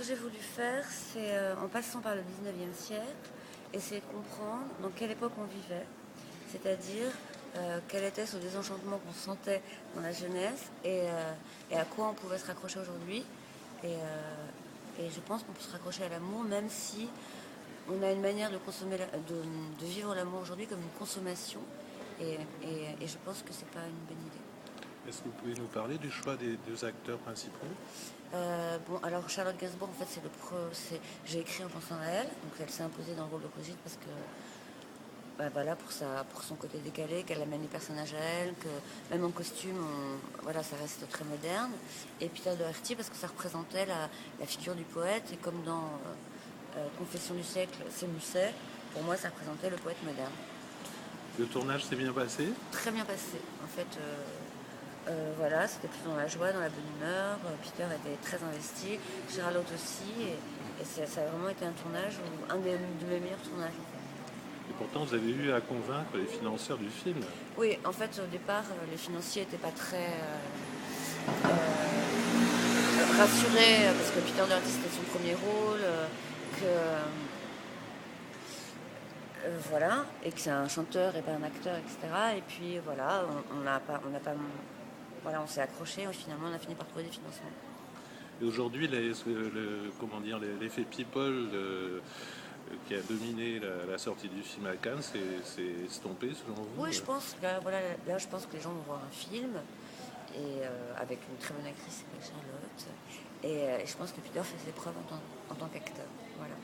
j'ai voulu faire, c'est en passant par le 19e siècle, essayer de comprendre dans quelle époque on vivait, c'est-à-dire quel était ce désenchantement qu'on sentait dans la jeunesse et à quoi on pouvait se raccrocher aujourd'hui. Et je pense qu'on peut se raccrocher à l'amour, même si on a une manière de consommer, de vivre l'amour aujourd'hui comme une consommation. Et je pense que c'est pas une bonne idée. Est-ce que vous pouvez nous parler du choix des deux acteurs principaux? Bon, alors Charlotte Gainsbourg, en fait, j'ai écrit en pensant à elle, donc elle s'est imposée dans le rôle de Brigitte parce que, bah, voilà, pour son côté décalé, qu'elle amène les personnages à elle, que même en costume, voilà, ça reste très moderne. Et Peter Doherty parce que ça représentait la figure du poète, et comme dans Confession du siècle, c'est Musset, pour moi, ça représentait le poète moderne. Le tournage s'est bien passé? Très bien passé, en fait. Voilà, c'était plus dans la joie, dans la bonne humeur. Peter était très investi, Charlotte aussi, et ça a vraiment été un tournage, de mes meilleurs tournages. En fait. Et pourtant, vous avez eu à convaincre les financeurs du film. Oui, en fait, au départ, les financiers n'étaient pas très rassurés, parce que Peter Doherty, c'était son premier rôle, voilà, et que c'est un chanteur et pas un acteur, etc. Et puis voilà, voilà, on s'est accroché, et finalement, on a fini par trouver des financements. Et aujourd'hui, comment dire, l'effet people qui a dominé la sortie du film à Cannes, c'est estompé selon vous? Oui, je pense que voilà, là, je pense que les gens vont voir un film avec une très bonne actrice qui s'appelle Charlotte. Et je pense que Peter fait ses preuves en tant qu'acteur. Voilà.